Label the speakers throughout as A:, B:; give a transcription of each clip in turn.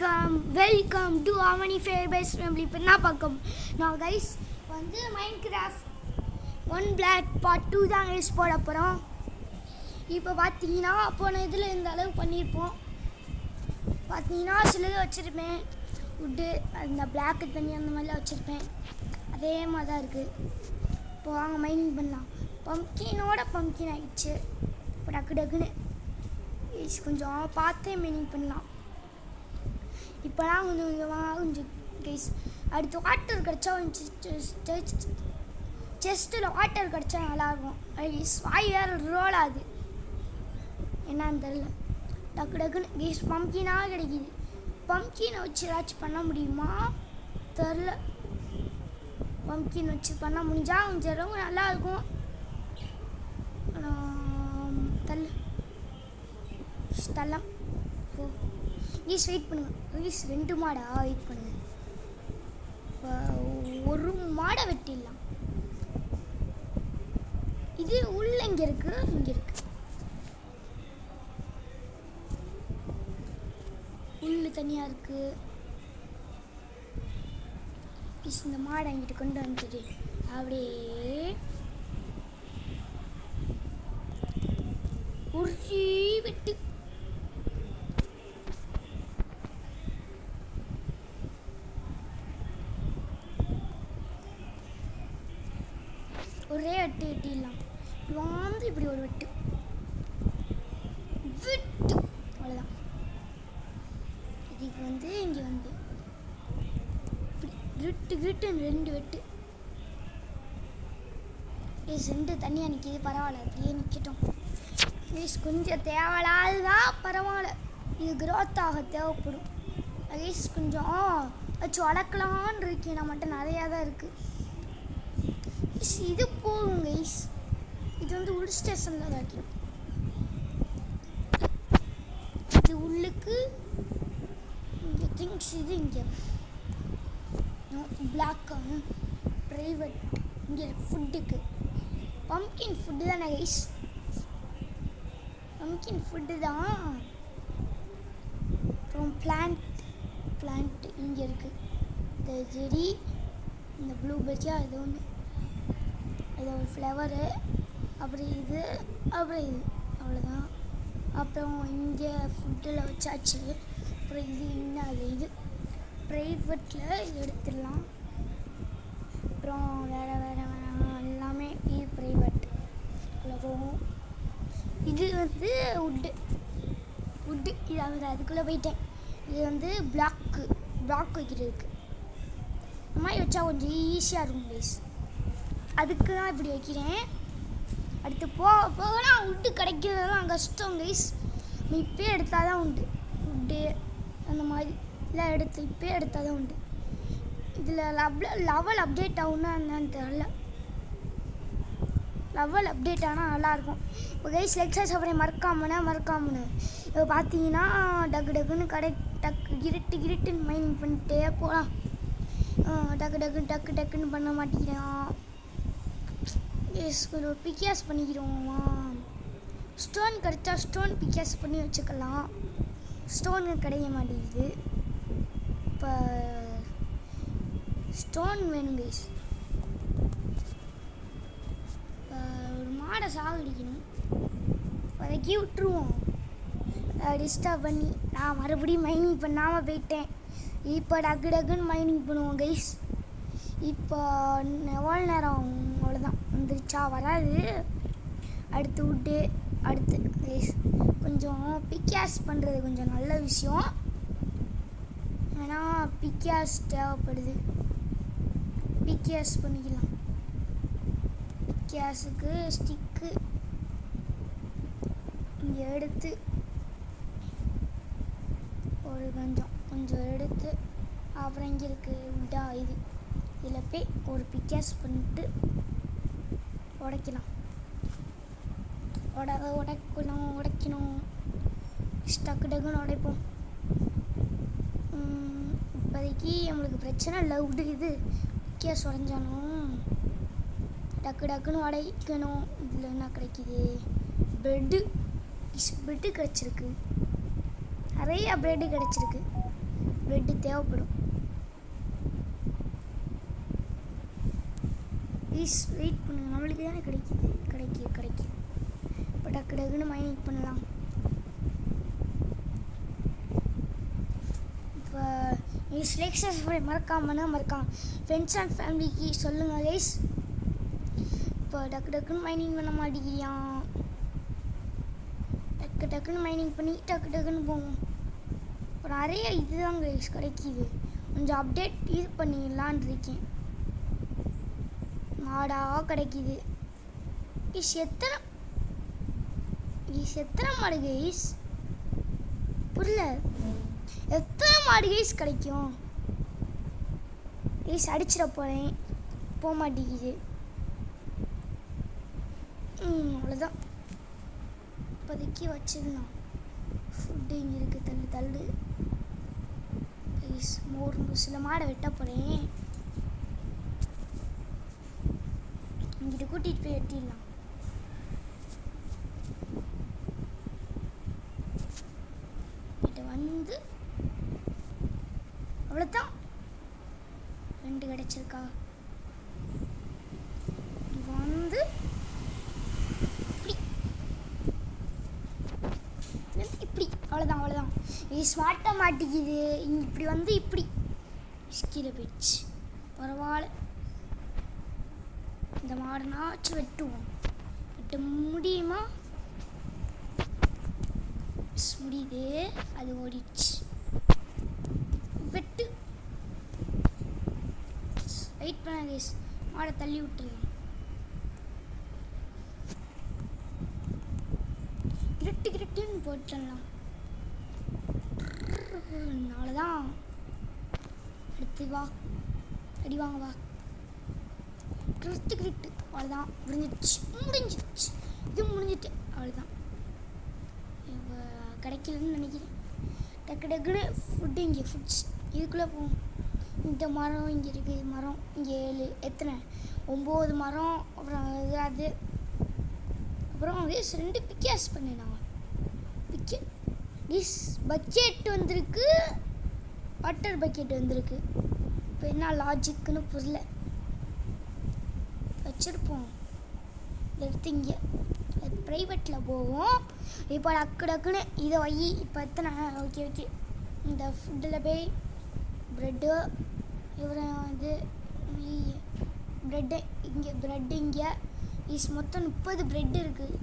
A: Welcome to Avani favourite family. இப்போ என்ன பார்க்க நான் கைஸ் வந்து மைன்கிராஃப்ட் 1 Black Part 2 தான் கைஸ் போட போகிறோம். இப்போ பார்த்தீங்கன்னா போன இதில் இந்த அளவு பண்ணியிருப்போம். பார்த்தீங்கன்னா சிலது வச்சுருப்பேன், உட்டு அந்த பிளாக்கு தண்ணி அந்த மாதிரிலாம் வச்சுருப்பேன். அதே மாதிரி தான் இருக்குது. இப்போ வாங்க மைனிங் பண்ணலாம். பம்கின் ஆகிடுச்சு. இப்போ டக்குன்னு கொஞ்சம் பார்த்தே மைனிங் பண்ணலாம். இப்போலாம் கொஞ்சம் கைஸ் அடுத்து வாட்டர் கிடச்சா செஸ்ட்டில் வாட்டர் கிடச்சா நல்லாயிருக்கும். கைஸ் வாய் வேறு ரோல் ஆகுது, என்னன்னு தெரில. டக்குன்னு கைஸ் பம்கினாக கிடைக்கிது. பம்கினை வச்சு ஏதாச்சும் பண்ண முடியுமா தெரில. பம்கின் வச்சு பண்ண முடிஞ்சால் கொஞ்சம் ரொம்ப நல்லாயிருக்கும். தள்ளம் ஓ ப்ளீஸ் வெயிட் பண்ணுங்கள். ப்ளீஸ் 2 மாடா வெயிட் பண்ணுங்கள். ஒரு மாடை வெட்டிடலாம். இது உள்ள இங்கே இருக்குது, உள்ள தனியாக இருக்குது. ப்ளீஸ் இந்த மாடை என்கிட்ட கொண்டு வந்துட்டு அப்படியே உருட்டி வெட்டு. ஒரே வெட்டிடலாம். இப்படி இப்படி ஒரு வெட்டு அவ்வளோதான். இதுக்கு வந்து இங்கே வந்து இப்படி கிருட்டுன்னு 2 வெட்டு. 2 தனியாக நிற்கிது, பரவாயில்ல, அப்படியே நிற்கட்டும். ப்ளீஸ் கொஞ்சம் தேவையில்லாதுதான், பரவாயில்ல, இது க்ரோத் ஆக தேவைப்படும். ப்ளீஸ் கொஞ்சம் வச்சு வளர்க்கலான்னு இருக்கேன். நான் மட்டும் நிறையா தான் இருக்குது. இது போகும் கைஸ். இது வந்து உள் ஸ்டேஷனில் வைக்கணும். இது உள்ளுக்கு இங்கே திங்ஸ். இது இங்கே பிளாக்காக ப்ரைவேட் இங்கே ஃபுட்டுக்கு பம்கின் ஃபுட்டு தானே கைஸ். பம்கின் ஃபுட்டு தான். அப்புறம் பிளான்ட் இங்கே இருக்குது. இந்த செடி, இந்த ப்ளூபெர்ரியா, இது ஒன்று, இது ஒரு ஃப்ளவரு, அப்புறம் இது அவ்வளோதான். அப்புறம் இங்கே ஃபுட்டில் வச்சாச்சு. அப்புறம் இது என்னது, இது ப்ரைவேட்டில் இது எடுத்துடலாம். அப்புறம் வேறு எல்லாமே இது ப்ரைவேட் போகும். இது வந்து உட்டு இது அதுக்குள்ளே போயிட்டேன். இது வந்து பிளாக் வைக்கிறதுக்கு. இந்த மாதிரி வச்சா கொஞ்சம் ஈஸியாக இருக்கும் ப்ளீஸ். அதுக்கு தான் இப்படி வைக்கிறேன். அடுத்து போகலாம். உட்டு கிடைக்கிறதுலாம் கஷ்டம் கைஸ். இப்போயே எடுத்தால் தான் உண்டு. உட்டு அந்த மாதிரி எல்லாம் இப்போயே எடுத்தால் தான் உண்டு. இதில் லெவல் அப்டேட் ஆகுன்னா என்னன்னு தெரியல. லெவல் அப்டேட் ஆனால் நல்லாயிருக்கும். இப்போ கைஸ் லெக்சர்ஸ் அப்புறம் மறக்காமனு இப்போ பார்த்தீங்கன்னா டக்குன்னு இருட்டுன்னு மைனிங் பண்ணிட்டே போகலாம். டக்குன்னு பண்ண மாட்டேங்கிறான். எஸ் கொஞ்சம் பிக்காஸ் பண்ணிக்கிறோமா. ஸ்டோன் கிடச்சா ஸ்டோன் பிக்காஸ் பண்ணி வச்சுக்கலாம். ஸ்டோனு கிடைக்க மாட்டேங்குது. இப்போ ஸ்டோன் வேணும் கைஸ். இப்போ ஒரு மாடை சாகடிக்கணும். வதக்கி விட்டுருவோம். டிஸ்டர்ப் பண்ணி நான் மறுபடியும் மைனிங் பண்ணாமல் போயிட்டேன். இப்போ டக்குன்னு மைனிங் பண்ணுவோம் கைஸ். இப்போ எவ்வளோ நேரம் அவ்வளோதான் வந்துருச்சா, வராது. அடுத்து கைஸ் கொஞ்சம் பிக்காஸ் பண்ணுறது கொஞ்சம் நல்ல விஷயம். ஏன்னா பிக்காஸ் தேவைப்படுது. பிக்காஸ் பண்ணிக்கலாம். பிக்காஸுக்கு ஸ்டிக்கு இங்கே எடுத்து ஒரு கொஞ்சம் எடுத்து அப்புறம் இங்கே இருக்குது இதில் போய் ஒரு பிக்காஸ் பண்ணிட்டு உடைக்கணும். டக்குன்னு உடைப்போம். இப்போதைக்கு நம்மளுக்கு பிரச்சனை இல்லை. இது பிக்காஸ் உடைஞ்சாலும் டக்குன்னு உடைக்கணும். இதில் என்ன கிடைக்கிது, பெட்டு கிடச்சிருக்கு. நிறைய பிரெட்டு கிடச்சிருக்கு. தேவைப்படும். ப்ளீஸ் வெயிட் பண்ணுங்கள், நம்மளுக்கு தானே கிடைக்குது. இப்போ டக்குன்னு மைனிங் பண்ணலாம். இப்போ லைக் சப்ஸ்கிரைப் மறக்காம ஃப்ரெண்ட்ஸ் அண்ட் ஃபேமிலிக்கு சொல்லுங்கள் கைஸ். இப்போ டக்குன்னு மைனிங் பண்ண மாட்டேங்கிறியான். டக்குன்னு மைனிங் பண்ணி டக்குன்னு போவோம். இப்போ நிறைய இதுதான் கைஸ் கிடைக்கிது. கொஞ்சம் அப்டேட் இது பண்ணிடலான் இருக்கேன். மாடாக கிடைக்கிது. எத்தனை மாடு கைஸ்? புரியல. எத்தனை மாடு கைஸ் கிடைக்கும்? கைஸ் அடிச்சிட போகிறேன், போக மாட்டேங்குது. அவ்வளோதான், இப்போதைக்கு வச்சிடலாம். ஃபுட்டு இங்கே இருக்குது, தள்ளு கைஸ். சில மாடை வெட்ட போகிறேன். இங்கிட்ட கூட்டிகிட்டு போய் வெட்டிடலாம். கிட்ட வந்து அவ்வளோதான். 2 கிடைச்சிருக்கா. வந்து இப்படி அவ்வளோதான். இது ஸ்மார்ட்டாக மாட்டிக்குது. இப்படி வந்து இப்படி கீழே போயிடுச்சு. பரவாயில்ல, இந்த மாடுனாச்சும் வெட்டுவோம். வெட்ட முடியுமா? முடியுது. அது ஓடிடுச்சு. வெட்டு. வெயிட் பண்ண கைஸ், மாடை தள்ளி விட்டுடலாம். கிரட்டுன்னு போட்டுடலாம். அவ்வளோதான். அடுத்து வா, அடி வாங்க வா. கிரிட்டு அவ்வளோதான். முடிஞ்சிடுச்சு. இது முடிஞ்சிட்டு அவ்வளோதான். கிடைக்கலன்னு நினைக்கிறேன். டக்குன்னு ஃபுட்டு இங்கே ஃபுட்ஸ் இதுக்குள்ளே போகும். இந்த மரம் இங்கே இருக்குது. மரம் இங்கே 7 எத்தனை 9 மரம். அப்புறம் அது அப்புறம் 2 பிக்காஸ் பண்ணேன். பக்கெட் வந்திருக்கு, வாட்டர் பக்கெட் வந்திருக்கு. இப்போ என்ன லாஜிக்குன்னு புரியல. வச்சுருப்போம். எடுத்து இங்கே ப்ரைவேட்டில் போவோம். இப்போ டக்குன்னு இதை வை. இப்போ எத்தனை ஓகே. இந்த ஃபுட்டில் போய் ப்ரெட்டு இது ப்ரெட்டு இங்கே மொத்தம் 30 ப்ரெட் இருக்குது.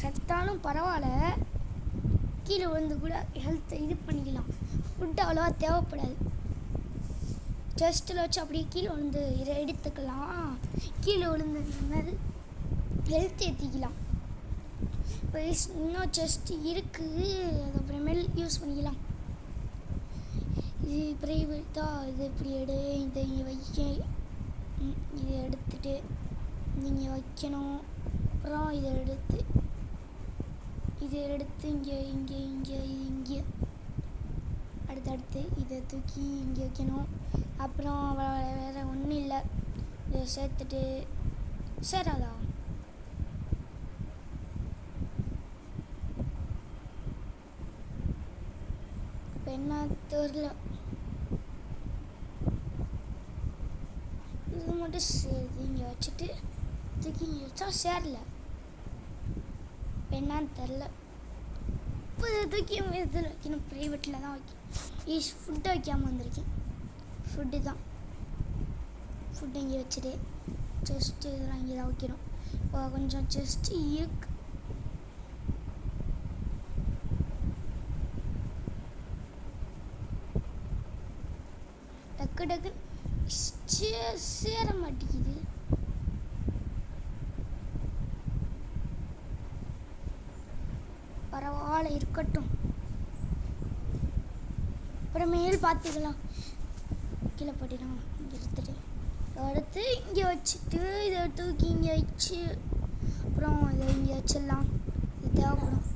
A: செத்தாலும் பரவாயில்ல, கீழே விழுந்து கூட ஹெல்த்தை இது பண்ணிக்கலாம். ஃபுட்டு அவ்வளோவா தேவைப்படாது. செஸ்ட்டில் வச்சு அப்படியே கீழே விழுந்து இதை எடுத்துக்கலாம். கீழே விழுந்தது ஹெல்த் ஏற்றிக்கலாம். இப்போ இன்னும் செஸ்ட்டு இருக்குது, அதுக்கப்புறமேல் யூஸ் பண்ணிக்கலாம். இது ப்ரைவேட்டாக இது இப்படி இதை இங்கே வைக்க, இதை எடுத்துட்டு நீங்கள் வைக்கணும். அப்புறம் இதை எடுத்து இங்கே அடுத்து இதை தூக்கி இங்கே வைக்கணும். அப்புறம் வேறு ஒன்றும் இல்லை, இதை சேர்த்துட்டு சேராதா? இப்போ என்ன தெரியல. இது மட்டும் சேருது. இங்கே வச்சுட்டு தூக்கி இங்கே வச்சா சேரல. இப்போ என்னான்னு தெரில. இப்போ இதை தூக்கி இதில் வைக்கணும், ப்ரைவேட்டில் தான் வைக்கணும். ஃபுட்டை வைக்காமல் வந்திருக்கேன். ஃபுட்டு தான். ஃபுட்டு இங்கே வச்சுட்டு செஸ்ட்டு இதெல்லாம் இங்கே தான் வைக்கணும். இப்போ கொஞ்சம் செஸ்ட்டு இருக்கு. டக்கு சேர மாட்டேங்குது. பரவாயில்ல, இருக்கட்டும். அப்புறமேல் பார்த்துக்கலாம். கீழே போட்டிடலாம். இங்கே எடுத்து இங்கே வச்சுட்டு இதை தூக்கி இங்கே வச்சு அப்புறம் இதை இங்கே வச்சிடலாம். இது தேவைப்படும்.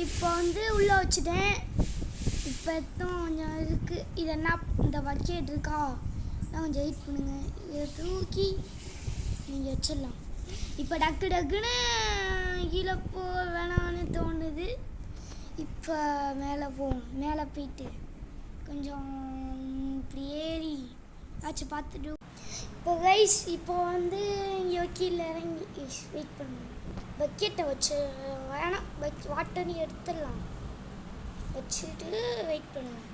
A: இப்போ வந்து உள்ளே வச்சுட்டேன். இப்போ கொஞ்சம் இருக்குது. இது என்ன, இந்த பக்கெட் இருக்கா? நான் கொஞ்சம் வெயிட் பண்ணுங்க. இதை தூக்கி நீங்கள் வச்சிடலாம். இப்போ டக்குன்னு கீழே போ வேணான்னு தோணுது. இப்போ மேலே போவோம். மேலே போயிட்டு கொஞ்சம் இப்படி ஏறி ஆச்சு பார்த்துட்டு இப்போ கைஸ் இப்போ வந்து இங்கே கீழே இறங்கி வெயிட் பண்ணுவோம். பக்கெட்டை வச்சு வேணாம் வாட்டர் எடுத்துடலாம். வச்சுட்டு வெயிட் பண்ணுவேன்.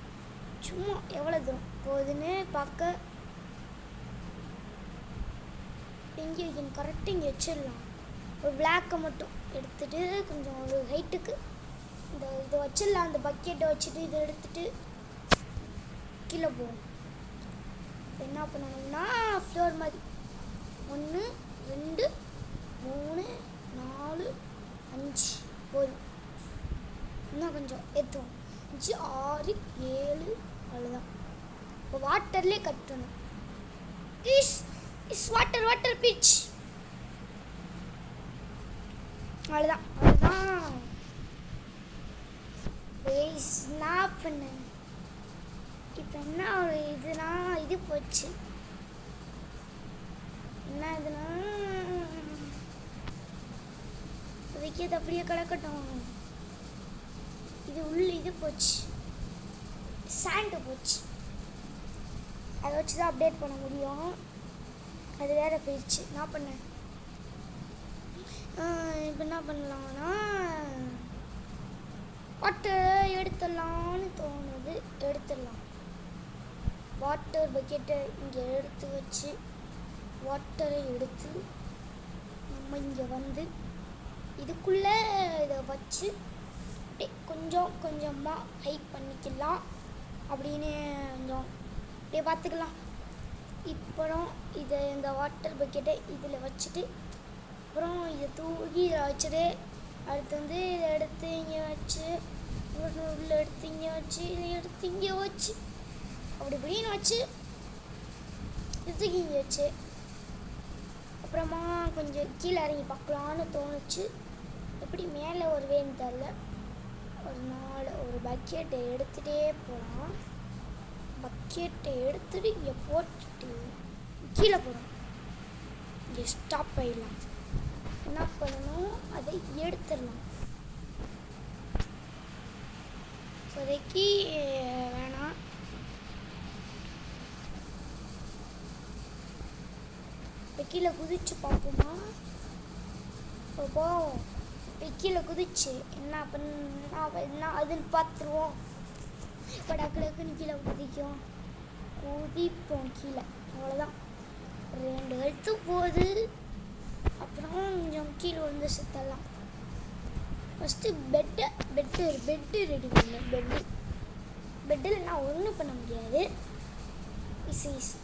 A: சும்மா எவ்வளோ தூரம் போகுதுன்னு பார்க்க எங்கே வைக்கணும் கரெக்டாக இங்கே வச்சிடலாம். ஒரு பிளாக்கை மட்டும் எடுத்துகிட்டு கொஞ்சம் ஒரு ஹைட்டுக்கு இதை வச்சிடலாம். அந்த பக்கெட்டை வச்சுட்டு இதை எடுத்துகிட்டு கீழே போவோம். என்ன பண்ணணும்னா ஃப்ளோர் மாதிரி 1 2 3 4 5 போதும். இன்னும் கொஞ்சம் ஏற்றுவோம். 5 6 7 அவ்வளோதான். இப்போ வாட்டர்லேயே கட்டணும். Is water beach. அவ்வளோதான். நான் பண்ணேன். இப்போ என்ன ஒரு இதுனா இது போச்சு. என்ன இதுனா அதுக்கே அது அப்படியே கிடக்கட்டும். இது உள்ள இது போச்சு, சாண்டு போச்சு. அதை வச்சு தான் அப்டேட் பண்ண முடியும். அது வேற போயிடுச்சு. நான் பண்ணேன். இப்போ என்ன பண்ணலாம்னா வாட்டர் எடுத்துடலான்னு தோணுது. எடுத்துடலாம். வாட்டர் பக்கெட்டை இங்கே எடுத்து வச்சு வாட்டரை எடுத்து நம்ம இங்கே வந்து இதுக்குள்ளே இதை வச்சு அப்படியே கொஞ்சம் கொஞ்சமாக ஹைட் பண்ணிக்கலாம். அப்படின்னு கொஞ்சம் அப்படியே பார்த்துக்கலாம். அப்புறம் இதை இந்த வாட்டர் பக்கெட்டை இதில் வச்சுட்டு அப்புறம் இதை தூக்கி இதில் வச்சுட்டு அடுத்து வந்து இதை எடுத்து இங்கே வச்சு உள்ளே எடுத்து இங்கே வச்சு இதை எடுத்து இங்கே வச்சு அப்படி இப்படின்னு வச்சு இதுக்கு இங்கே வச்சு அப்புறமா கொஞ்சம் கீழே இறங்கி பார்க்கலான்னு தோணுச்சு. எப்படி மேலே ஒரு வேன்னு தெரில. ஒரு பக்கெட்டை எடுத்துகிட்டே போகலாம். பக்கெட்டை எடுத்துகிட்டு இங்கே போட்டுட்டு கீழே போகிறோம். இங்கே ஸ்டாப் ஆகிடலாம். என்ன பண்ணணும், அதை எடுத்துடலாம். இப்போதைக்கு வேணாம். இப்போ கீழே குதிச்சு பார்ப்போமா? போவோம். இப்போ கீழே குதிச்சு என்ன பண்ண அதுன்னு பார்த்துருவோம். இப்போ டக்குன்னு கீழே குதிப்போம் கீழே. அவ்வளோதான். 2 ஹெல்த்து போகுது. அப்புறம் கொஞ்சம் கீழே வந்து சுற்றலாம். ஃபஸ்ட்டு பெட்டு ரெடி பண்ணேன். பெட்டில் நான் ஒன்றும் பண்ண முடியாது.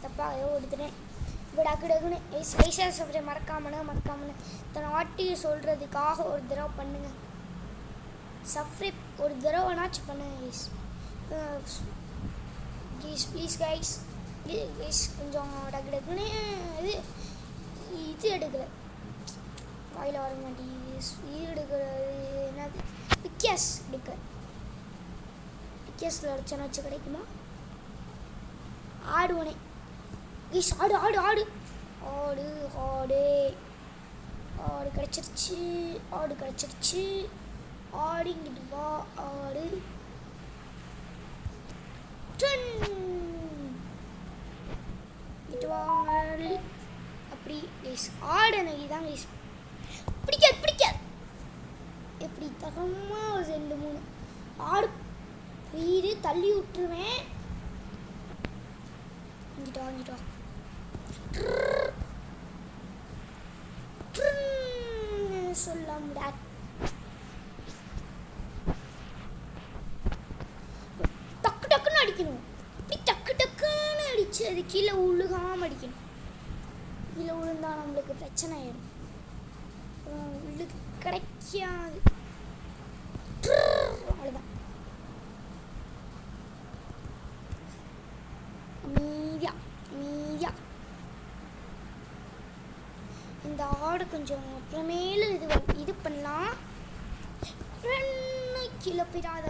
A: தப்பாக ஏதோ எடுத்துட்டேன். இப்போ டக்குன்னு ஐசா சப்ரை மறக்காமனு தன்னை வாட்டி சொல்கிறதுக்காக ஒரு தடவை பண்ணுங்க. சப்ஸ்கிரைப் ஒரு தடவைனாச்சும் பண்ணுங்க ப்ளீஸ் கைஸ். கொஞ்சம் டக்குன்னு இது எடுக்கலை, வாயில் வர மாட்டேங்குது. இது எடுக்கிறது என்னது, பிக்கேஸ் எடுக்க. பிக்கேஸில் அடிச்சோன்னு வச்சு கிடைக்குமா? ஆடுவனே ஆடு ஆடு ஆடு ஆடு ஆடு ஆடு கிடச்சிருச்சு. ஆடிங்கிட்டு வா ஆடு. வாங்க அப்படி ஆடு. எனக்கு தான் பிடிக்காது. எப்படி தரமா ஒரு 2 3 ஆடு வீடு தள்ளி விட்டுருவேன். வாங்கிட்டோம் சொல்ல முடியாது. டக்குன்னு அடிக்கணும். டக்குன்னு அடிச்சு அது கீழே உழுகாம அடிக்கணும். கீழே விழுந்தா நம்மளுக்கு பிரச்சனை ஆயிடும். உள்ளுக்கு கிடைக்காது. அவ்வளோதான். மீதியா இந்த ஆடு கொஞ்சம் அப்புறமேலு இது பண்ணலாம். கீழே போயிடாத.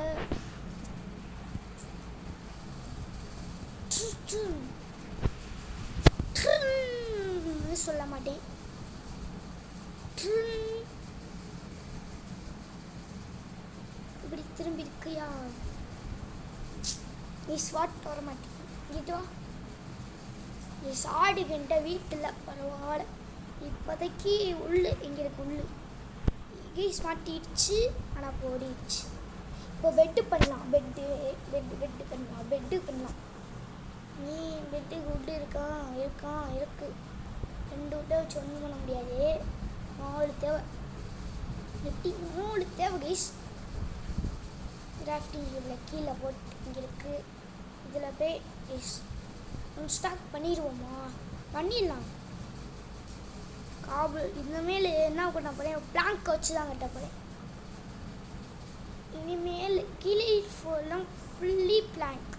A: சொல்ல மாட்டேன். இப்படி திரும்பி பார்க்கையா நீ ஸ்வாட் வர மாட்டேன் இங்கிட்டோ நீ சாடுகின்ற வீட்டில் பரவாயில்ல இப்போதைக்கு உள்ளு இங்கே இருக்கு உள்ளு கைஸ் மாட்டிடுச்சு ஆனால் போடிடுச்சு இப்போ பெட்டு பண்ணலாம் பெட்டு பண்ணலாம் நீ பெட்டுக்கு உட்டு இருக்கு 2 விட்ட வச்சு ஒன்றும் பண்ண முடியாது 4 தேவை 4 தேவை கைஸ் கிராஃப்டிங் இதில் கீழே போட்டு இங்கே இருக்குது இதில் போய் கைஸ் ஸ்டாக் பண்ணிடலாம் காபு இனிமேல் என்ன பண்ண போகிறேன் பிளாங்க் வச்சு தான் கட்ட போகிறேன் இனிமேல் கிளியர் ஃபோல்லாம் ஃபுல்லி பிளாங்க்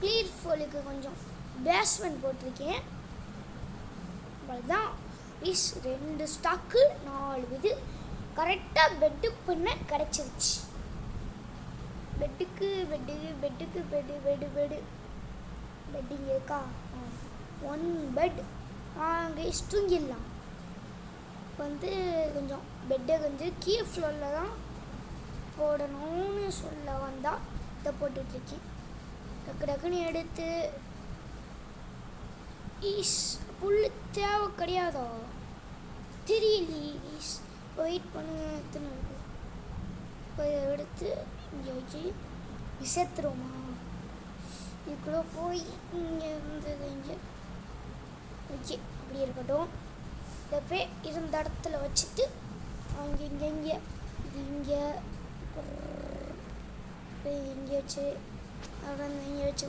A: கிளியர் ஃபோலுக்கு கொஞ்சம் பேஸ்மெண்ட் போட்டிருக்கேன் அவ்வளோதான் இஸ் 2 ஸ்டாக்கு 4 இது கரெக்டாக பெட்டு பண்ண கிடச்சிருச்சு பெட்டுக்கு பெட்டு இங்கே இருக்கா 1 பெட் அங்கே தூங்கிடலாம் இப்போ வந்து கொஞ்சம் பெட்டை கொஞ்சம் கீழ் ஃப்ளோரில் தான் போடணும்னு சொல்ல வந்தால் இதை போட்டுட்ருக்கேன் டக்குன்னு எடுத்து புல் தேவை கிடையாதோ தெரியலையே வெயிட் பண்ணு எத்தனை இருக்கு இப்போ இதை எடுத்து இங்கே வச்சு சேர்த்துருவோமா இதுக்குள்ள போய் இங்கே இருந்தது இங்கே ஓகே இப்படி இருக்கட்டும் இதை போய் இருந்த இடத்துல வச்சுட்டு அங்கே இங்கே இது இங்கே இங்கே வச்சு அப்புறம் இங்கே வச்சு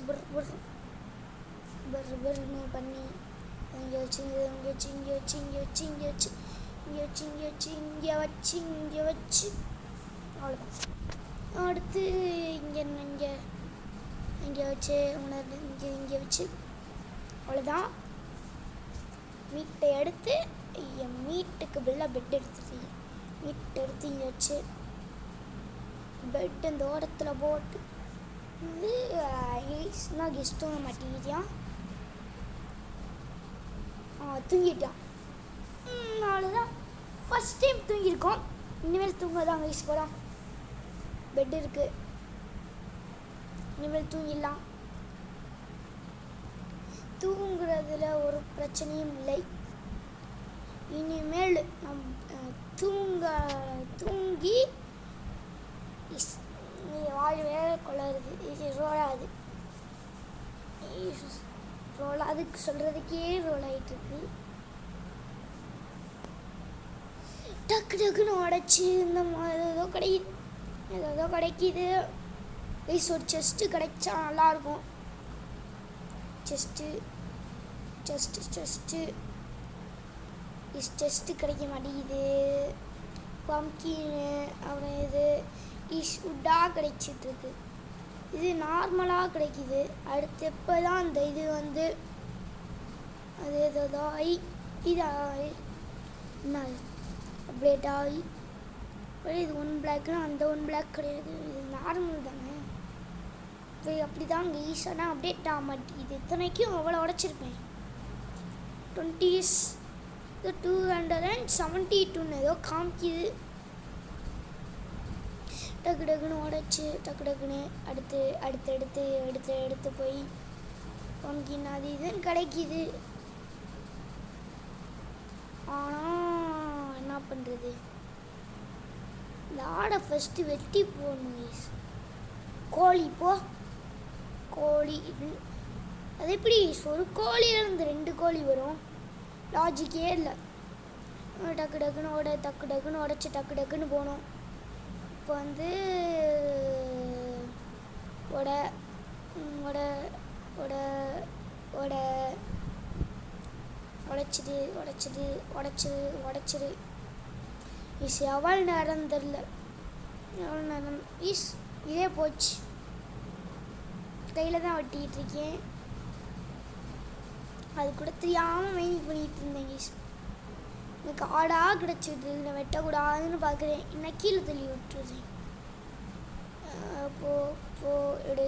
A: பர்னு பண்ணி இங்கே வச்சு இங்கே வச்சு அவ்வளோதான் அடுத்து இங்கே வச்சு இங்கே வச்சு அவ்வளோதான் மீட்டை எடுத்து என் மீட்டுக்கு பில்லாக பெட் எடுத்துருக்கீங்க மீட்டை எடுத்து இங்கே வச்சு பெட் இந்த ஓரத்தில் போட்டு இது கெஸ்ட்டும் மாட்டிக்கிட்டான் தூங்கிட்டான் அவ்வளோதான் ஃபஸ்ட் டைம் தூங்கியிருக்கோம் இனிமேல் தூங்கதான் கைஸ் போகிறோம் பெட் இருக்குது இனிமேல் தூங்கிடலாம் தூங்குறதுல ஒரு பிரச்சனையும் இல்லை இனிமேல் நம் தூங்கி வாழ் வேலை கொள்ளாது இது ரோலாது அதுக்கு சொல்கிறதுக்கே ரோல் ஆகிட்டுருக்கு டக்குன்னு உடச்சி இந்த மாதிரி ஏதோ கிடைக்கிது ஒரு செஸ்ட்டு கிடைச்சா நல்லாயிருக்கும் செஸ்ட்டு கிடைக்க மாட்டேங்குது பம்கின்னு அப்புறம் இது உட்டாக கிடைச்சிட்ருக்கு இது நார்மலாக கிடைக்கிது அடுத்து எப்போ தான் அந்த இது வந்து அது ஏதோ ஆகி இதாகி என்ன அப்டேட் ஆகி இது 1 பிளாக்னா அந்த 1 பிளாக் கிடையாது இது நார்மல் தானே இப்போ அப்படி தான் அங்கே ஈஸியாக அப்டேட் ஆக மாட்டேங்குது இத்தனைக்கும் அவ்வளோ உடச்சிருப்பேன் 272 ஏதோ காமிக்குது டக்குன்னு உடச்சி டக்குன்னு எடுத்து போய் பம்கின் அது இதுன்னு கிடைக்கிது ஆனால் என்ன பண்ணுறது இந்த ஆடை ஃபஸ்ட்டு வெட்டி போடணும் கோழி அது எப்படி ஒரு கோழியிலேருந்து 2 கோழி வரும் லாஜிக்கே இல்லை டக்குன்னு உடச்சி டக்குன்னு போகணும் இப்போ வந்து உடச்சிடு எவ்வளோ நேரம் தெரில இதே போச்சு கையில் தான் வெட்டிகிட்டு இருக்கேன் அது கூட தெரியாமல் மெயின் பண்ணிகிட்டு இருந்தேன் எனக்கு ஆடாக கிடச்சிது நான் வெட்டக்கூடாதுன்னு பார்க்குறேன் என்ன கீழே தள்ளி விட்டுருந்தேன் போ எடு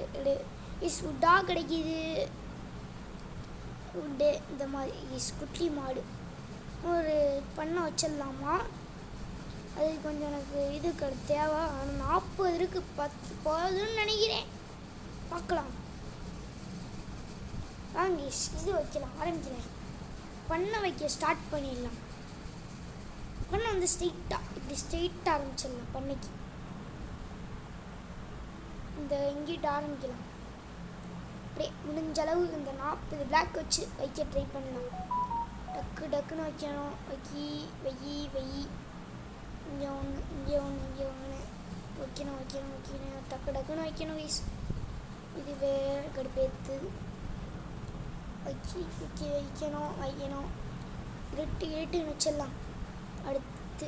A: உட்டாக கிடைக்கிது உட்டு இந்த மாதிரி குட்டி மாடு ஒரு பண்ணை வச்சிடலாமா அது கொஞ்சம் எனக்கு இது தேவை. ஆனால் 40 இருக்குது, 10 போதுன்னு நினைக்கிறேன். பார்க்கலாம் வாங்க. இது வைக்கலாம், ஆரம்பிக்கிறேன். பண்ணை வைக்க ஸ்டார்ட் பண்ணிடலாம். பண்ணை வந்து இப்படி ஸ்ட்ரெயிட்டாக ஆரம்பிச்சிடலாம். பண்ணைக்கு இந்த இங்கிட்ட ஆரம்பிக்கலாம். அப்படியே முடிஞ்ச அளவு இந்த 40 பிளாக் வச்சு வைக்க ட்ரை பண்ணலாம். டக்குன்னு வைக்கணும். வெயி இங்கே ஒன்று, இங்கே ஒன்று வைக்கணும். டக்குன்னு வைக்கணும் கைஸ். இது வேறு கடுப்பேற்று வைக்கணும். இருட்டுன்னு வச்சிடலாம். அடுத்து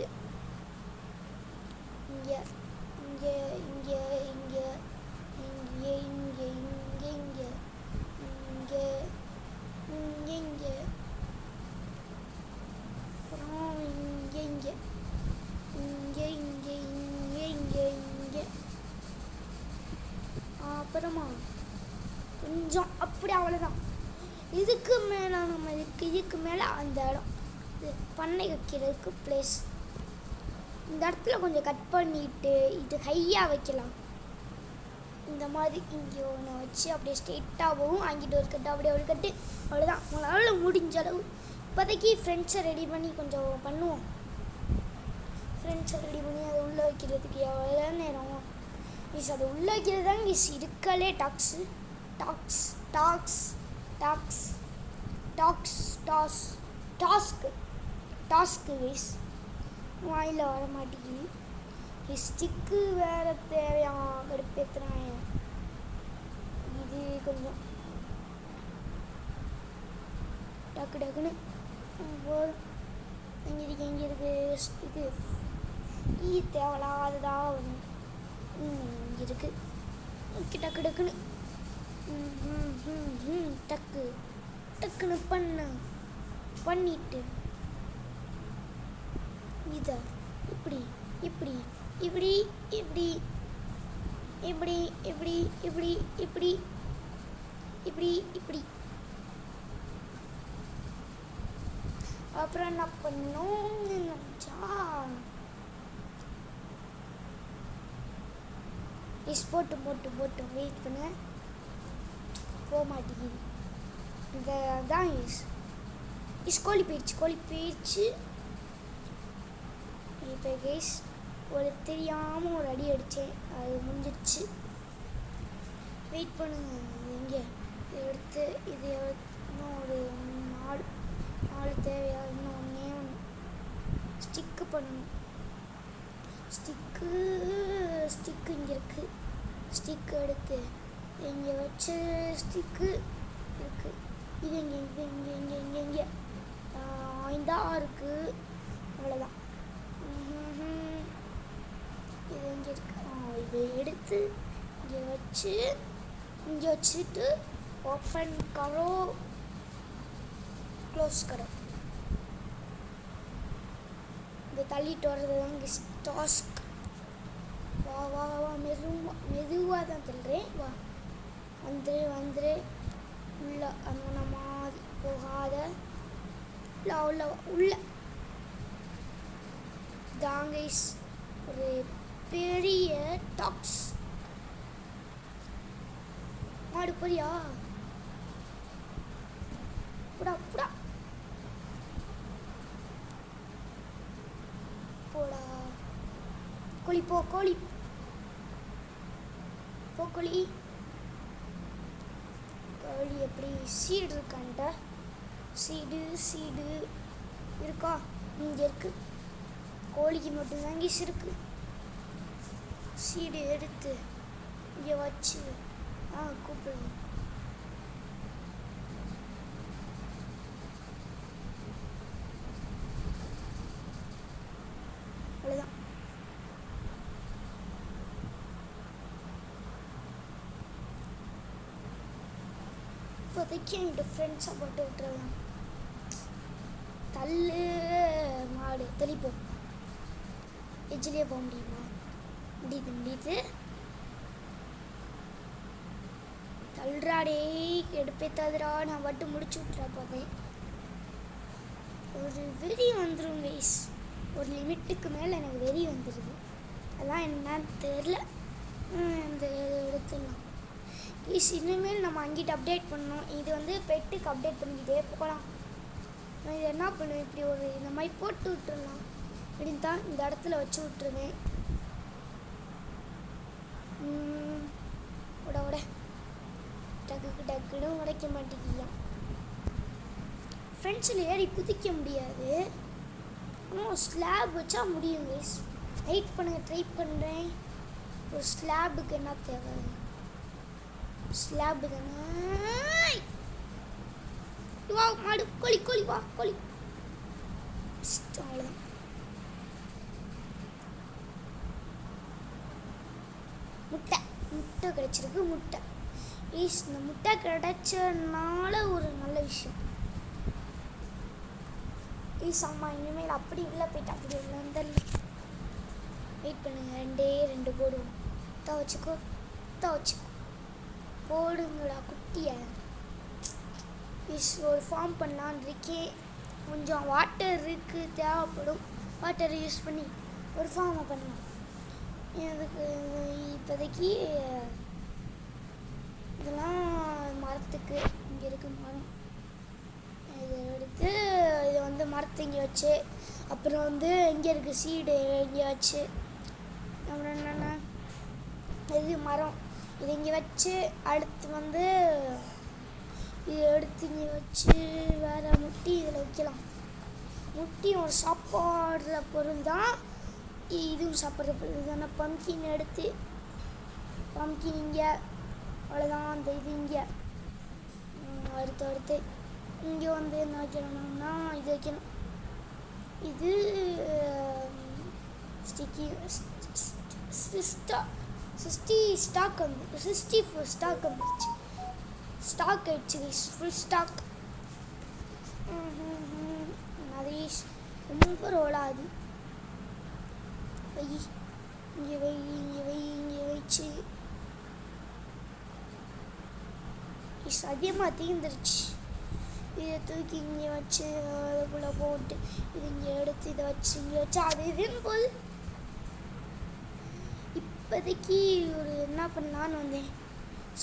A: இங்கே அப்புறமா கொஞ்சம் அப்படி அவ்வளோதான். இதுக்கு மேலே நம்ம இதுக்கு மேலே அந்த இடம் இது பண்ணை வைக்கிறதுக்கு பிளேஸ். இந்த இடத்துல கொஞ்சம் கட் பண்ணிட்டு இது ஹையாக வைக்கலாம். இந்த மாதிரி இங்கே ஒன்று வச்சு அப்படியே ஸ்ட்ரெயிட்டாக போகும். அங்கிட்டு ஒரு கட்டு, அப்படியே ஒரு கட்டு, அவ்வளோதான். உங்களால் முடிஞ்ச அளவு இப்போதைக்கு ஃப்ரெண்ட்ஸை ரெடி பண்ணி கொஞ்சம் பண்ணுவோம். ஃப்ரெண்ட்ஸை ரெடி பண்ணி அதை உள்ளே வைக்கிறதுக்கு எவ்வளோ நேரம் மிஸ்? அதை உள்ளே வைக்கிறது தான் மிஸ் இருக்கலே டாஸ்க்கு மிஸ். வாயில் வர மாட்டேங்குது. ஸ்டிக்கு வேறு தேவையா கடுப்பேற்றுறாங்க. இது கொஞ்சம் டக்குன்னு போதும். எங்கே இருக்கு இது தேவையில்லாததா இங்கே இருக்கு. டக்குன்னு டக்குன்னு பண்ணிட்டு இதை இப்படி அப்புறம் என்ன பண்ணோம்னு நினச்சா போட்டு வெயிட் பண்ண போக மாட்டேங்குது. இந்த தான் கோழி போயிடுச்சு. இப்போ கேஸ் ஒரு தெரியாமல் ஒரு அடி அடித்தேன், அது முடிஞ்சிடுச்சு. வெயிட் பண்ணுங்க. எங்கே எடுத்து இது இன்னும் ஒரு 4 தேவையா? இன்னும் ஒன்று ஸ்டிக்கு பண்ணணும். ஸ்டிக்கு இங்கே இருக்குது. ஸ்டிக்கு எடுத்து இங்கே வச்சு ஸ்டிக்கு இருக்குது. இது இங்கே இந்தா இருக்குது. அவ்வளோதான். இது இங்கே இருக்கு. இதை எடுத்து இங்கே வச்சுட்டு ஓப்பன் கரோ க்ளோஸ் கரோ. இந்த தள்ளிட்டு வர்றது வந்து டாஸ்க். வா மெதுவாக தான் தள்ளுறேன். வா வந்துரு உள்ள அந்த மாதிரி போகாத. உள்ள தாங்கைஸ் ஒரு பெரிய டாக்ஸ் மாடு. போறியா? புடா போடா. கோழி எப்படி சீடு இருக்கான்ட்ட? சீடு இருக்கா? இங்கே இருக்கு. கோழிக்கு மட்டும்தான் இங்கே இருக்கு. சீடு எடுத்து இங்கே வச்சு கூப்பிடுங்க. அவ்வளோதான். இப்போதைக்கு என்கிட்ட ஃப்ரெண்ட்ஸாக போட்டு விட்டுறலாம். தள்ளு மாடு தெளிப்போம். எஜ்ஜிலே போக முடியுமா? முடியுது. தள்ளுறாடே, எடுப்பேத்தாதுடா. நான் மட்டும் முடிச்சு விட்டுறா போதே. ஒரு வெறி வந்துடும் கைஸ். ஒரு லிமிட்டுக்கு மேலே எனக்கு வெறி வந்துடுது. அதெல்லாம் என்னன்னு தெரில. இந்த எடுத்துடலாம். இனிமேல் நம்ம அங்கிட்ட அப்டேட் பண்ணணும். இது வந்து பெட்டுக்கு அப்டேட் பண்ணிக்கிட்டே போகலாம். நான் இது என்ன பண்ணுவேன், இப்படி ஒரு இந்த மாதிரி போட்டு விட்டுடலாம் அப்படின்னு தான் இந்த இடத்துல வச்சு விட்டுருவேன். உட டக்குன்னு உடைக்க மாட்டேங்கியா. ஃப்ரெண்ட்ஸில் ஏறி குதிக்க முடியாது, ஆனால் ஸ்லாப் வச்சா முடியும். வெயிட் பண்ணுங்க, ட்ரை பண்ணுறேன். ஒரு ஸ்லாபுக்கு என்ன தேவை? ஸ்லாபு தானே. வா மாடு, கோழி வா கோழி. அவ்வளோதான். முட்டை கிடைச்சிருக்கு. முட்டை இந்த முட்டை கிடைச்சனால ஒரு நல்ல விஷயம். அம்மா இனிமேல் அப்படி இல்லை போயிட்டு அப்படி இல்லை வந்துடல. வெயிட் பண்ணுங்க, 2 போடுவோம். வச்சுக்கோ போடுங்கடா குட்டியை. ஒரு ஃபார்ம் பண்ணலான்னு இருக்கேன். கொஞ்சம் வாட்டர் இருக்குது, தேவைப்படும். வாட்டரை யூஸ் பண்ணி ஒரு ஃபார்மை பண்ணலாம். அதுக்கு இப்போதைக்கு இதெல்லாம் மரத்துக்கு இங்கே இருக்குது மரம். இதை எடுத்து இதை வந்து மரத்தை இங்கே வச்சு, அப்புறம் வந்து இங்கே இருக்குது சீடு இங்கே வச்சு, அப்புறம் என்னென்ன இது மரம் இது இங்கே வச்சு, அடுத்து வந்து இதை எடுத்து இங்கே வச்சு வேறு முட்டி இதில் வைக்கலாம். முட்டி ஒரு சாப்பாடுற பொருள் தான், இதுவும் சாப்பிட்ற பொருள் தானே. பம்கின் எடுத்து பம்கின் இங்கே, அவ்வளோதான். அந்த இது இங்கே அடுத்து இங்கே வந்து என்ன வைக்கணும்னா இது வைக்கணும். இது ஸ்டிக்கி 60 ஸ்டாக் வந்து 64 ஸ்டாக் வந்துருச்சு. ஸ்டாக் ஆயிடுச்சு, ஃபுல் ஸ்டாக். நரேஷ் ரொம்ப ரோலாது. இங்கே வச்சு அதிகமாக தீர்ந்துருச்சு. இதை தூக்கி இங்கே வச்சு அதுக்குள்ளே போட்டு இது இங்கே எடுத்து இதை வச்சு இங்கே வச்சு அது இதுன்னு போகுது. இப்போதைக்கு ஒரு என்ன பண்ணலான்னு வந்தேன்,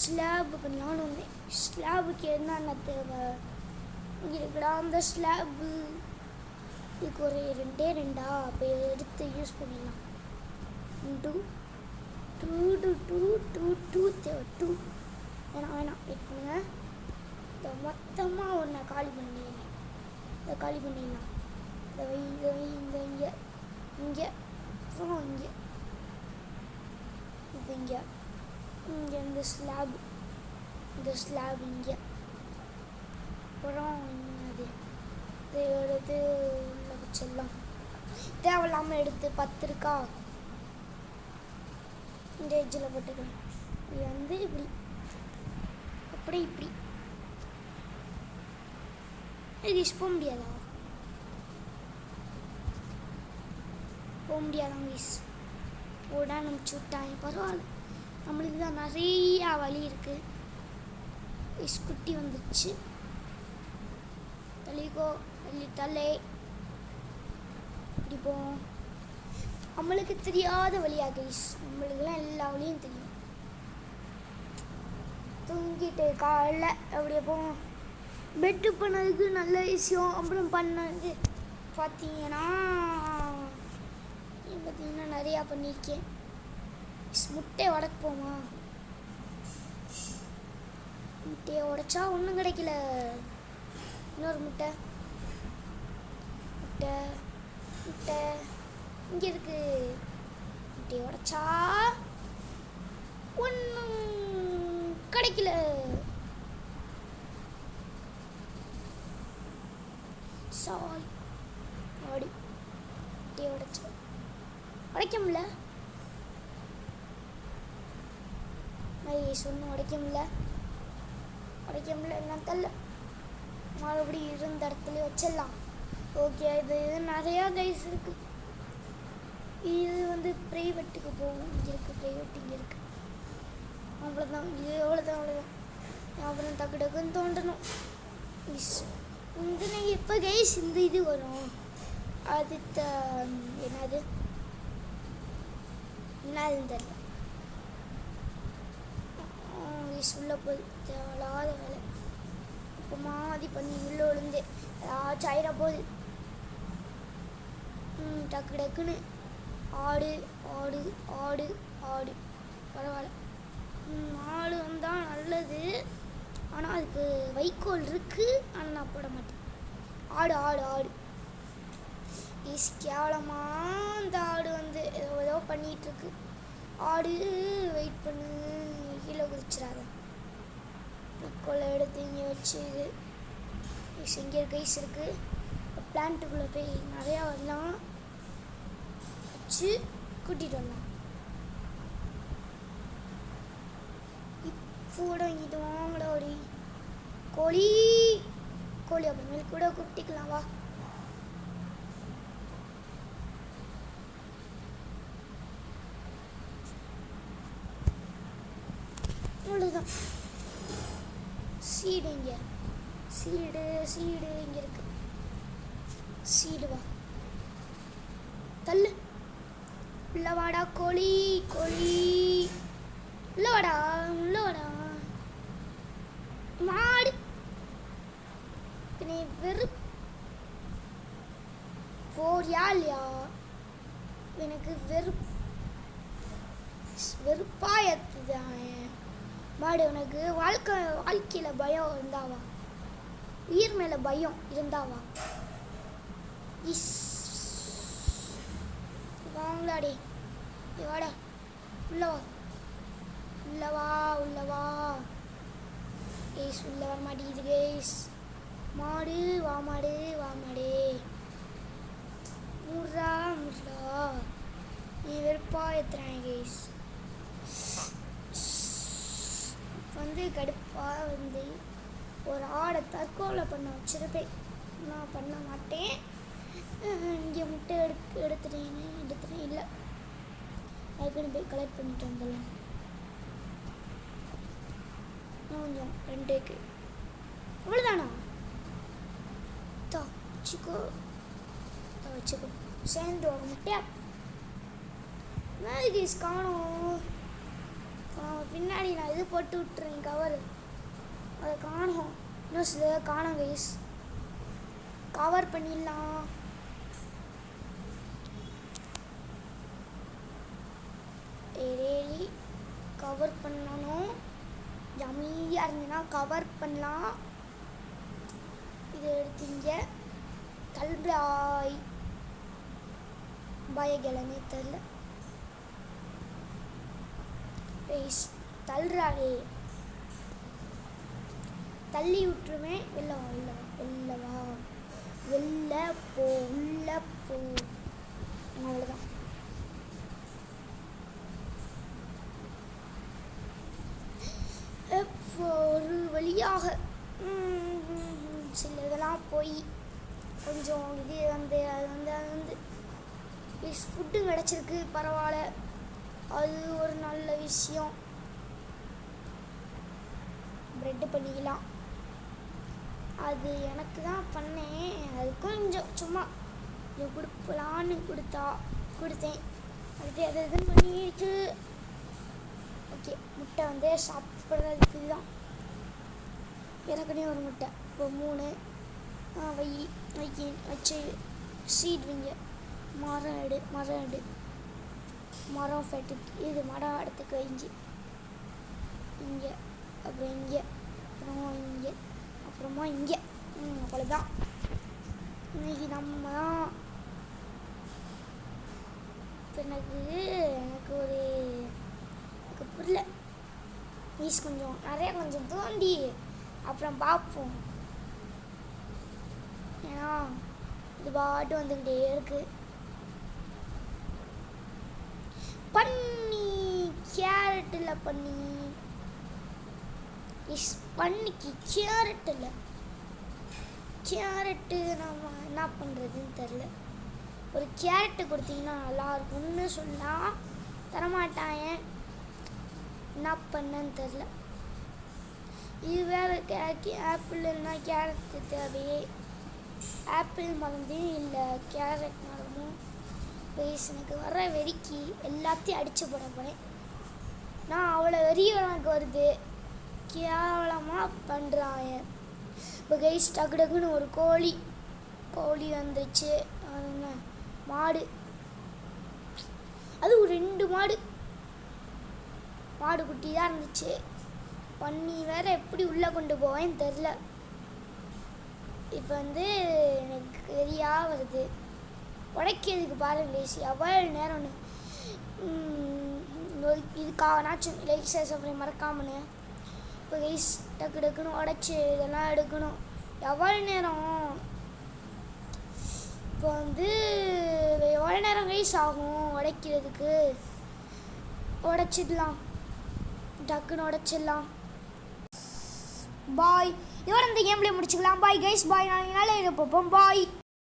A: ஸ்லாப் பண்ணலான்னு வந்தேன். ஸ்லாபுக்கு என்னென்ன தேவை இங்கே இருக்கடா. அந்த ஸ்லாபு இதுக்கு ஒரு 2 அப்போ எடுத்து யூஸ் பண்ணிடலாம். 2 தேவை. 2 வேணாம் வெயிட் பண்ணுங்க. இதை மொத்தமாக ஒன்று காலி பண்ணிடலாம். இதை காலி பண்ணிடலாம். இதை வை இங்கே அப்புறம் இங்கே இது இங்கே இந்த ஸ்லாப் இங்கே, அப்புறம் அது இதை எடுத்து உள்ள வச்சிடலாம். தேவையில்லாமல் எடுத்து 10 இருக்கா இந்த எஜ்ஜில் போட்டுக்கலாம். இது வந்து இப்படி இது போக முடியாதா? போக முடியாதாங்க வீஸ். போடா நம்ம விட்டாங்க, பரவாயில்ல. நம்மளுக்கு தான் நிறையா வழி இருக்குது. குட்டி வந்துடுச்சு. தள்ளிக்கோ தள்ளை இப்படி போவோம். நம்மளுக்கு தெரியாத வழியா கைஸ், நம்மளுக்குலாம் எல்லா வழியும் தெரியும். தூங்கிட்டு காலைல அப்படியே போவோம். பெட்டு பண்ணதுக்கு நல்ல விஷயம். அப்புறம் பண்ணது பார்த்தீங்கன்னா நிறையா பண்ணியிருக்கேன். முட்டையை உடைப்போமா? முட்டையை உடைச்சா ஒன்றும் கிடைக்கல. இன்னொரு முட்டை இங்கே இருக்கு. முட்டையை உடைச்சா ஒன்றும் கிடைக்கல. சாரி ஆடி முட்டையை உடைச்சா உடைக்க முடியல. ஒன்றும் உடைக்க முடியல என்ன தெரியல. மறுபடியும் இருந்த இடத்துல வச்சிடலாம். ஓகே, இது நிறையா கைஸ் இருக்குது. இது வந்து ப்ரைவேட்டுக்கு போகும். இங்கே இருக்குது ப்ரைவேட், இங்கே இருக்குது. அவ்வளோதான், இது அவ்வளோதான். அப்புறம் டக்குன்னு தோண்டணும். எப்போ கைஸ் இந்த இது வரும்? அது என்னது என்னதுன்னு தெரியல. உள்ள போய் தேவையில்லாத வேலை. இப்போ மாதிரி பண்ணி உள்ளே விழுந்து ஏதாச்சும் ஆயிட போகுது. டக்கு டக்குன்னு ஆடு ஆடு ஆடு ஆடு பரவாயில்ல. ஆடு வந்தால் நல்லது. ஆனால் அதுக்கு வைக்கோல் இருக்குது. ஆனால் நான் போட மாட்டேன். ஆடு ஆடு ஆடு கேவலமாக அந்த ஆடு வந்து ஏதோ பண்ணிகிட்ருக்கு. ஆடு வெயிட் பண்ணு, கீழே குதிச்சிடாத. வைக்கோலை எடுத்து இங்கே வச்சு இங்கே கைஸ் இருக்குது. பிளான்ட்டுக்குள்ளே போய் நிறையா வரலாம் வச்சு கூட்டிகிட்டு வரலாம். இப்போ இது வாங்கடா ஒரு கோழி கோழி அப்புறமேல் கூட குட்டிக்கலாம். வா அவ்வளோதான். சீடு இங்கே சீடு சீடு இங்கே இருக்கு. சீடு வா தள்ளு. உள்ள வாடா கோழி கோழி. உள்ள வாடா உள்ள வாடா மாடு. நீ போறியா இல்லையா? எனக்கு வெறுப்பா ஏத்துதான் மாடு. உனக்கு வாழ்க்கையில் பயம் இருந்தாவா? உயிர் மேலே பயம் இருந்தாவா? வாங்களாடே வாடா உள்ளவா உள்ளவா உள்ளவா. உள்ள வர மாட்டேங்குது கேஸ். மாடு வா மாடு வா மாடு. முர்ரா முர்ரா. நீ வெறுப்பா ஏத்துறேன் கேஸ். வந்து கடுப்பாக வந்து ஒரு ஆடை தற்கொலை பண்ண வச்சுருப்பேன். நான் பண்ண மாட்டேன். இங்கே முட்டை எடுத்துட்டேன் இல்லை. அதுக்குன்னு போய் கலெக்ட் பண்ணிட்டு வந்துடலாம். கொஞ்சம் 2க்கு அவ்வளோதானா? வச்சுக்கோ வச்சுக்கோ. சேர்ந்து ஒரு முட்டையா கேஸ் காணும். பின்னாடி நான் இது போட்டு விட்டுறேன் கவர். அதை காணும். இன்னும் சில காணும் கைஸ். கவர் பண்ணிடலாம். கவர் பண்ணணும். அமைதியாக இருந்ததுன்னா கவர் பண்ணலாம். இதை எடுத்தீங்க தல்பிராய் பயகலனே தெரில. தள்ளுறாடே தள்ளி விட்டுருவேன். வெளில வா வெளில வா வெளில வா வெளில போ உள்ள போ. அவ்வளோதான். ஒரு வழியாக சில இதெல்லாம் போய் கொஞ்சம் இது வந்து அது வந்து ஃபுட்டு கிடச்சிருக்கு. பரவாயில்ல, அது ஒரு நல்ல விஷயம். ப்ரெட்டு பண்ணிக்கலாம். அது எனக்கு தான் பண்ணேன். அது கொஞ்சம் சும்மா இது கொடுக்கலான்னு கொடுத்தேன். அது இதுன்னு பண்ணிட்டு ஓகே. முட்டை வந்து சாப்பிட்றதுக்கு தான். எனக்குனே ஒரு முட்டை. இப்போ 3 வச்சு சீட் வைங்க. மரம் எடு மரம் ஃபேட்டுக்கு இது மரம் இடத்துக்கு வைஞ்சி இங்கே அப்புறம் இங்கே அப்புறமா இங்கே அவ்வளோதான். இன்னைக்கு நம்ம தான் எனக்கு புரியல. ப்ளீஸ் கொஞ்சம் தோண்டி அப்புறம் பார்ப்போம். ஏன்னா இது பாட்டு வந்துக்கிட்டே இருக்கு. பண்ணி கேரட் இல்லை பண்ணி பண்ணிக்கு கேரட் இல்லை. கேரட்டு நம்ம என்ன பண்ணுறதுன்னு தெரில. ஒரு கேரட்டு கொடுத்தீங்கன்னா நல்லாயிருக்கும்னு சொன்னால் தரமாட்டாங்க. என்ன பண்ணன்னு தெரில. இது வேறு ஆப்பிள் இல்லைன்னா கேரட்டு தேவையே. ஆப்பிள் மருந்து இல்லை கேரட் மரமும் கைஸ் எனக்கு வர வெறிக்கு எல்லாத்தையும் அடித்து போட போகிறேன். நான் அவ்வளோ வெறி எனக்கு வருது, கேவலமாக பண்ணுறான். இப்போ கைஸ் டக்கு டக்குன்னு ஒரு கோழி வந்துச்சு. மாடு, அது ஒரு 2 மாடு குட்டி தான் இருந்துச்சு. பண்ணி வேற எப்படி உள்ளே கொண்டு போவேன்னு தெரில. இப்போ எனக்கு வெறியாக வருது. உடைக்கிறதுக்கு பாருங்க கைஸ் எவ்வளோ நேரம்னு. இதுக்காகனாச்சும் லைக் ஷேர் சப்ஸ்கிரைப் மறக்காமனு. இப்போ கைஸ் டக்கு டக்குன்னு உடைச்சி இதெல்லாம் எடுக்கணும். எவ்வளோ நேரம் இப்போ எவ்வளோ நேரம் கைஸ் ஆகும் உடைக்கிறதுக்கு? உடைச்சிடலாம், டக்குன்னு உடைச்சிடலாம். பாய், இதோட இந்த கேம்லேயே முடிச்சுக்கலாம். பாய் கைஸ், பாய். நாளைக்கு நாளை பார்ப்போம். பாய்.